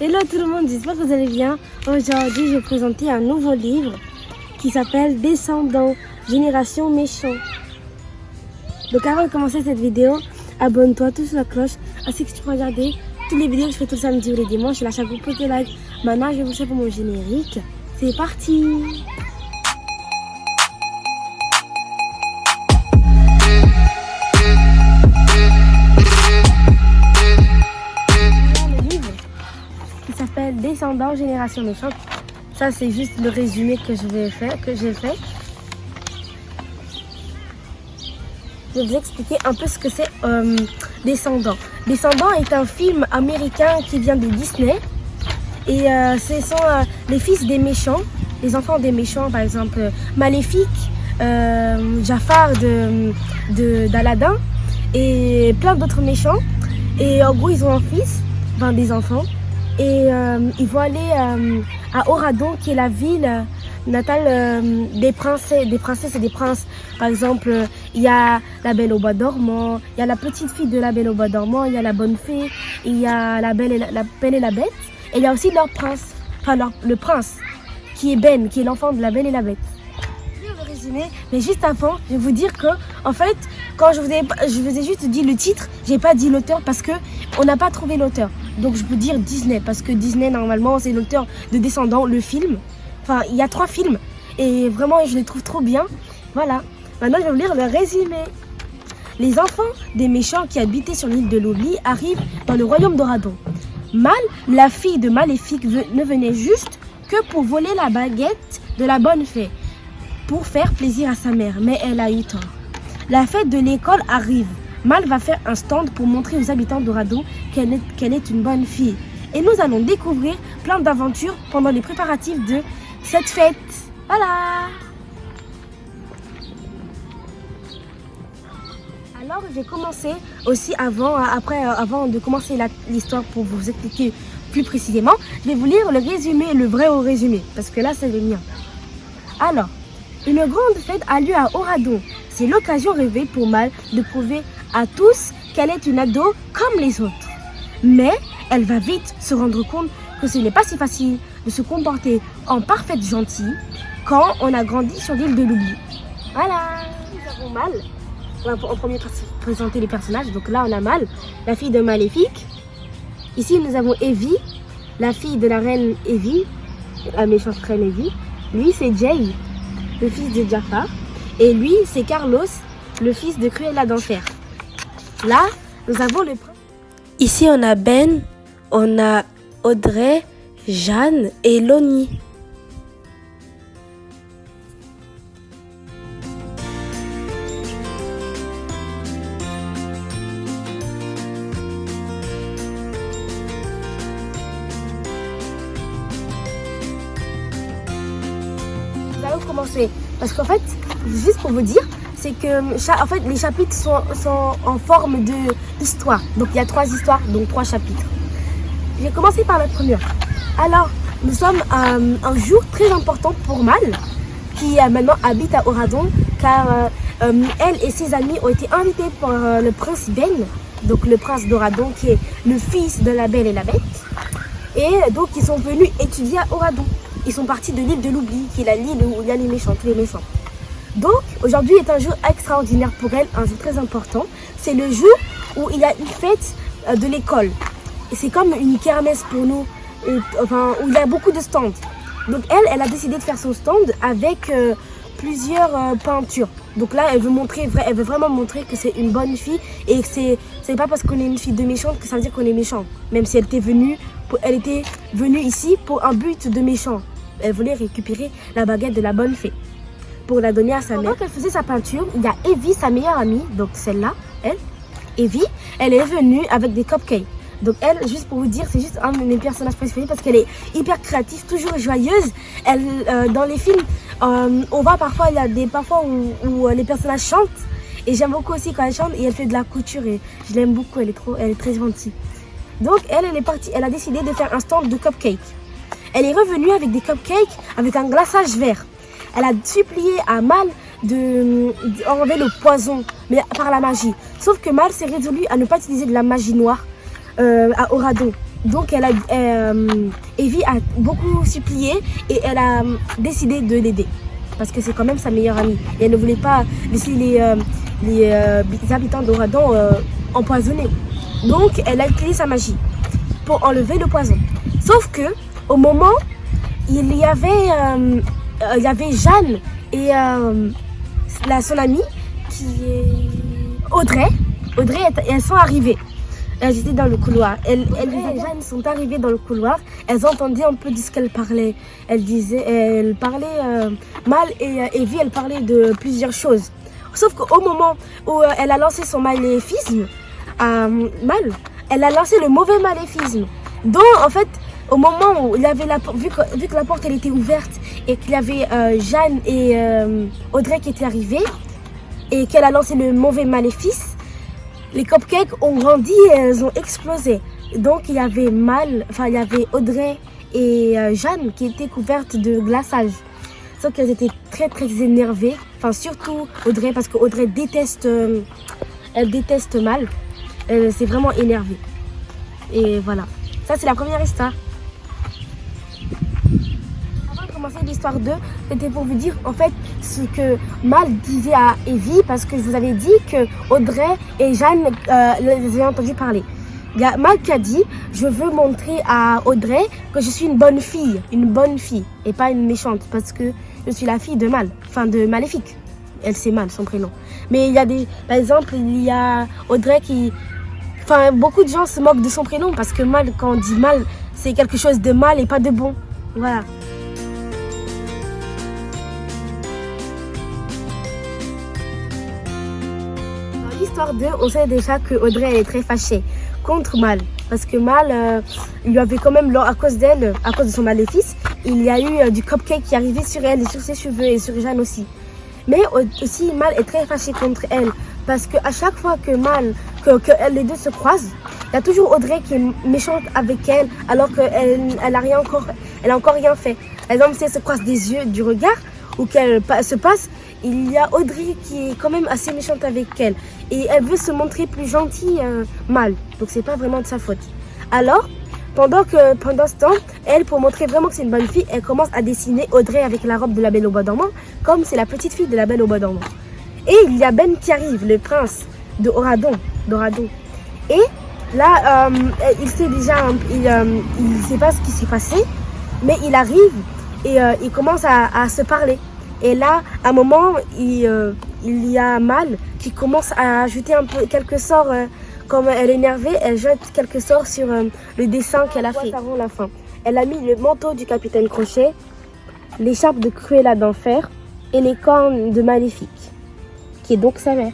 Hello tout le monde, j'espère que vous allez bien. Aujourd'hui, je vais présenter un nouveau livre qui s'appelle Descendants, Génération Méchant. Donc avant de commencer cette vidéo, abonne-toi, touche la cloche, ainsi que tu peux regarder toutes les vidéos que je fais tout le samedi ou les dimanches. Je lâche un gros pouce de like. Maintenant, je vais vous faire pour mon générique. C'est parti! Descendants, Génération Méchante. Ça, c'est juste le résumé que j'ai fait. Je vais vous expliquer un peu ce que c'est Descendants. Descendants est un film américain qui vient de Disney. Et ce sont les fils des méchants, les enfants des méchants, par exemple Maléfique, Jafar d'Aladin et plein d'autres méchants. Et en gros, ils ont un fils, enfin des enfants. Et ils vont aller à Oradon, qui est la ville natale des princesses et des princes. Par exemple, il y a la Belle au Bois dormant, il y a la petite fille de la Belle au Bois dormant, il y a la Bonne Fée, il y a la Belle et la Bête. Et il y a aussi leur prince, le prince, qui est Ben, qui est l'enfant de la Belle et la Bête. Je vais le résumer, mais juste avant, je vais vous dire que, en fait, quand je vous ai juste dit le titre, j'ai pas dit l'auteur parce que on n'a pas trouvé l'auteur. Donc je peux dire Disney, parce que Disney, normalement, c'est l'auteur de Descendants, le film. Enfin, il y a 3 films, et vraiment, je les trouve trop bien. Voilà. Maintenant, je vais vous lire le résumé. Les enfants des méchants qui habitaient sur l'île de l'oubli arrivent dans le royaume d'Oradon. Mal, la fille de Maléfique, ne venait juste que pour voler la baguette de la bonne fée, pour faire plaisir à sa mère, mais elle a eu tort. La fête de l'école arrive. Mal va faire un stand pour montrer aux habitants d'Oradon qu'elle est une bonne fille. Et nous allons découvrir plein d'aventures pendant les préparatifs de cette fête. Voilà! Alors, j'ai commencé aussi avant de commencer l'histoire pour vous expliquer plus précisément, je vais vous lire le résumé, le vrai au résumé, parce que là, c'est le mien. Alors, une grande fête a lieu à Oradon. C'est l'occasion rêvée pour Mal de prouver à tous qu'elle est une ado comme les autres. Mais elle va vite se rendre compte que ce n'est pas si facile de se comporter en parfaite gentille quand on a grandi sur l'île de l'oubli. Voilà, nous avons Mal. On va en premier présenter les personnages. Donc là, on a Mal, la fille de Maléfique. Ici, nous avons Evie, la fille de la reine Evie, la méchante reine Evie. Lui, c'est Jay, le fils de Jafar. Et lui, c'est Carlos, le fils de Cruella d'Enfer. Là, nous avons le prince. Ici, on a Ben, on a Audrey, Jeanne et Lonnie. Nous allons commencer. Parce qu'en fait, juste pour vous dire, c'est que les chapitres sont en forme d'histoire. Donc il y a 3 histoires, donc 3 chapitres. J'ai commencé par la première. Alors, nous sommes un jour très important pour Mal, qui maintenant habite à Oradon, car elle et ses amis ont été invités par le prince Ben, donc le prince d'Oradon, qui est le fils de la Belle et la Bête. Et donc ils sont venus étudier à Oradon. Ils sont partis de l'île de l'oubli, qui est la l'île où il y a les méchants, tous les méchants. Donc, aujourd'hui est un jour extraordinaire pour elle, un jour très important. C'est le jour où il y a une fête de l'école. Et c'est comme une kermesse pour nous, où il y a beaucoup de stands. Donc elle a décidé de faire son stand avec plusieurs peintures. Donc là, elle veut vraiment montrer que c'est une bonne fille et que c'est pas parce qu'on est une fille de méchante que ça veut dire qu'on est méchant. Même si elle était venue ici pour un but de méchant. Elle voulait récupérer la baguette de la bonne fée pour la donner à sa mère. Pendant qu'elle faisait sa peinture, il y a Evie, sa meilleure amie, donc celle-là, Evie, elle est venue avec des cupcakes. Donc elle, juste pour vous dire, c'est juste un de mes personnages préférés parce qu'elle est hyper créative, toujours joyeuse. Dans les films, on voit parfois, il y a des où les personnages chantent. Et j'aime beaucoup aussi quand elle chante et elle fait de la couture et je l'aime beaucoup, elle est très gentille. Donc elle est partie, elle a décidé de faire un stand de cupcakes. Elle est revenue avec des cupcakes avec un glaçage vert. Elle a supplié à Mal d'enlever le poison, mais par la magie. Sauf que Mal s'est résolu à ne pas utiliser de la magie noire à Oradon. Donc Evie a beaucoup supplié et elle a décidé de l'aider. Parce que c'est quand même sa meilleure amie. Et elle ne voulait pas laisser les habitants d'Oradon empoisonnés. Donc elle a utilisé sa magie pour enlever le poison. Sauf que au moment, il y avait Jeanne et son amie qui est Audrey. Elles sont arrivées. Elles étaient dans le couloir. Les Jeanne sont arrivées dans le couloir. Elles entendaient un peu de ce qu'elle parlait. Elle parlait mal et Evie, elle parlait de plusieurs choses. Sauf qu'au moment où elle a lancé son maléfisme, elle a lancé le mauvais maléfisme. Donc en fait, au moment où il y avait vu que la porte elle était ouverte et qu'il y avait Jeanne et Audrey qui étaient arrivées et qu'elle a lancé le mauvais maléfice, les cupcakes ont grandi et elles ont explosé. Donc il y avait Audrey et Jeanne qui étaient couvertes de glaçage. Sauf qu'elles étaient très très énervées. Enfin surtout Audrey parce qu'Audrey déteste Mal. Elle s'est vraiment énervée. Et voilà. Ça c'est la première histoire. Avant de commencer l'histoire 2, c'était pour vous dire en fait ce que Mal disait à Evie, parce que je vous avais dit que Audrey et Jeanne les avaient entendu parler. Il y a Mal qui a dit: je veux montrer à Audrey que je suis une bonne fille et pas une méchante, parce que je suis la fille de Mal, enfin de Maléfique. Elle c'est Mal son prénom. Mais il y a par exemple, il y a Audrey beaucoup de gens se moquent de son prénom parce que Mal, quand on dit Mal, c'est quelque chose de mal et pas de bon. Voilà. Dans l'histoire 2, on sait déjà que Audrey est très fâchée contre Mal. Parce que Mal, lui avait quand même, à cause d'elle, à cause de son maléfice, il y a eu du cupcake qui arrivait sur elle et sur ses cheveux et sur Jeanne aussi. Mais aussi, Mal est très fâchée contre elle. Parce qu'à chaque fois que les deux se croisent, il y a toujours Audrey qui est méchante avec elle alors qu'elle n'a encore rien fait. Par exemple, si elle se croise des yeux, du regard, ou qu'elle se passe, il y a Audrey qui est quand même assez méchante avec elle. Et elle veut se montrer plus gentille, Mal. Donc c'est pas vraiment de sa faute. Alors, pendant ce temps, elle, pour montrer vraiment que c'est une bonne fille, elle commence à dessiner Audrey avec la robe de la Belle au Bois dormant, comme c'est la petite fille de la Belle au Bois dormant. Et il y a Ben qui arrive, le prince d'Oradon. Et là, il sait déjà, il sait pas ce qui s'est passé, mais il arrive et il commence à se parler. Et là, à un moment, il y a Mal qui commence à ajouter un peu quelques sorts. Comme elle est énervée, elle jette quelques sorts sur le dessin qu'elle a fait avant la fin. Elle a mis le manteau du capitaine Crochet, l'écharpe de Cruella d'Enfer et les cornes de Maléfique, qui est donc sa mère.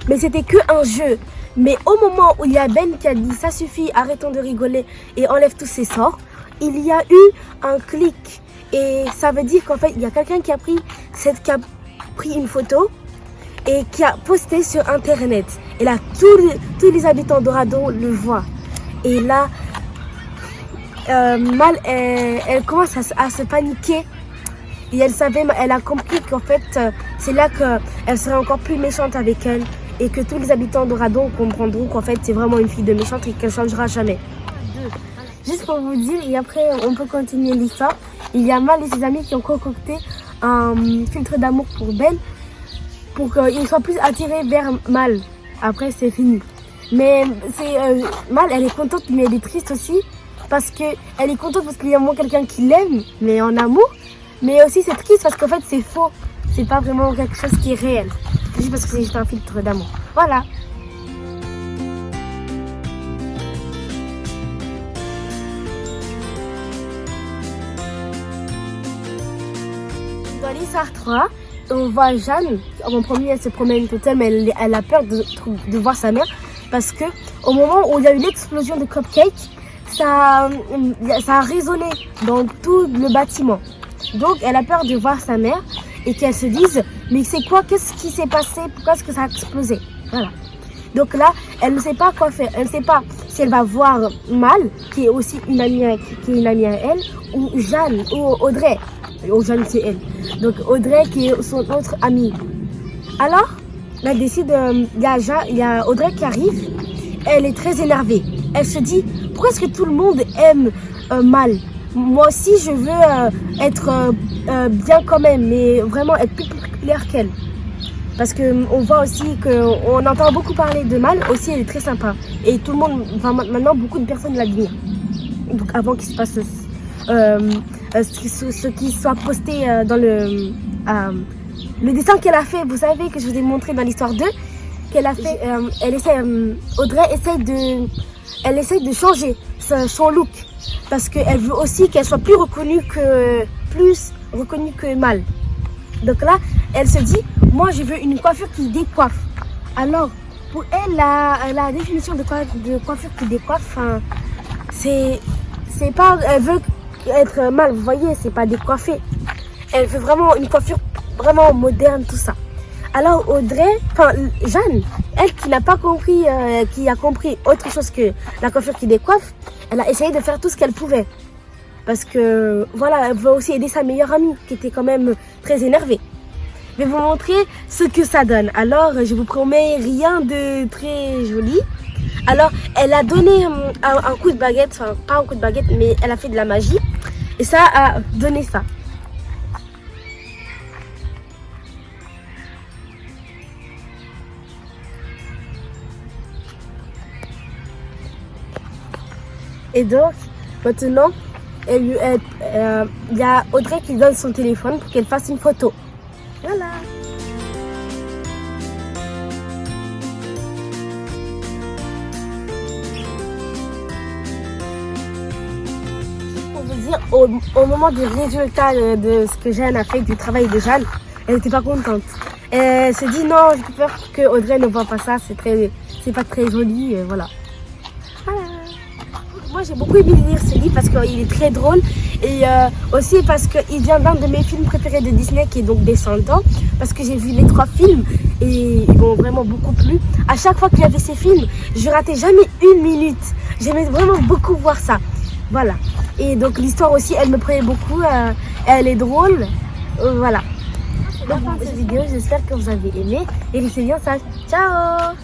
Mais c'était que un jeu. Mais au moment où il y a Ben qui a dit ça suffit, arrêtons de rigoler et enlève tous ces sorts, il y a eu un clic. Et ça veut dire qu'en fait, il y a quelqu'un qui a pris une photo et qui a posté sur Internet. Et là, tous les habitants d'Oradon le voient. Et là, Mal, elle commence à se paniquer. Et elle a compris qu'en fait, c'est là qu'elle serait encore plus méchante avec elle. Et que tous les habitants d'Oradon comprendront qu'en fait, c'est vraiment une fille de méchante et qu'elle ne changera jamais. Juste pour vous dire, et après, on peut continuer l'histoire. Il y a Mal et ses amis qui ont concocté un filtre d'amour pour Ben pour qu'il soit plus attiré vers Mal. Après, c'est fini. Mais Mal, elle est contente, mais elle est triste aussi. Parce qu'elle est contente parce qu'il y a moins quelqu'un qui l'aime, mais en amour. Mais aussi, c'est triste parce qu'en fait, c'est faux. C'est pas vraiment quelque chose qui est réel. C'est juste parce que c'est juste un filtre d'amour. Voilà. Dans l'histoire 3, on voit Jeanne. En premier, elle se promène toute seule, mais elle a peur de voir sa mère. Parce que au moment où il y a eu l'explosion de cupcake, ça a résonné dans tout le bâtiment. Donc, elle a peur de voir sa mère et qu'elle se dise « Mais c'est quoi? Qu'est-ce qui s'est passé? Pourquoi est-ce que ça a explosé ?» Voilà. Donc là, elle ne sait pas quoi faire. Elle ne sait pas si elle va voir Mal, qui est aussi une amie à elle, ou Jeanne, ou Audrey. Jeanne, c'est elle. Donc Audrey, qui est son autre amie. Alors, elle décide, il y a Audrey qui arrive, elle est très énervée. Elle se dit, pourquoi est-ce que tout le monde aime Mal? Moi aussi, je veux être bien quand même, mais vraiment être plus populaire qu'elle. Parce qu'on voit aussi qu'on entend beaucoup parler de Mal, aussi elle est très sympa. Et tout le monde, enfin, maintenant, beaucoup de personnes l'admirent. Donc avant qu'il se passe ce qui soit posté dans le dessin qu'elle a fait, vous savez, que je vous ai montré dans l'histoire 2, qu'elle a fait, Audrey essaie de changer son look. Parce qu'elle veut aussi qu'elle soit plus reconnue que Mal. Donc là, elle se dit, moi je veux une coiffure qui décoiffe. Alors, pour elle, la définition de coiffure qui décoiffe, c'est pas, elle veut être Mal, vous voyez, c'est pas décoiffée. Elle veut vraiment une coiffure vraiment moderne, tout ça. Alors Jeanne, elle qui n'a pas compris, qui a compris autre chose que la coiffure qui décoiffe, elle a essayé de faire tout ce qu'elle pouvait. Parce que, voilà, elle veut aussi aider sa meilleure amie, qui était quand même très énervée. Je vais vous montrer ce que ça donne. Alors, je vous promets rien de très joli. Alors, elle a donné un coup de baguette, enfin, pas un coup de baguette, mais elle a fait de la magie. Et ça a donné ça. Et donc, maintenant, il y a Audrey qui donne son téléphone pour qu'elle fasse une photo. Voilà. Pour vous dire, au moment du résultat de ce que Jeanne a fait, du travail de Jeanne, elle n'était pas contente. Elle se dit non, j'ai peur que Audrey ne voit pas ça, c'est pas très joli, voilà. Moi j'ai beaucoup aimé lire ce livre parce qu'il est très drôle et aussi parce qu'il vient d'un de mes films préférés de Disney qui est donc Descendants, parce que j'ai vu les 3 films et ils m'ont vraiment beaucoup plu. À chaque fois qu'il y avait ces films, je ratais jamais une minute. J'aimais vraiment beaucoup voir ça. Voilà. Et donc l'histoire aussi, elle me plaît beaucoup, elle est drôle. Voilà. C'est la fin de cette vidéo, j'espère que vous avez aimé et restez bien sages. Ciao!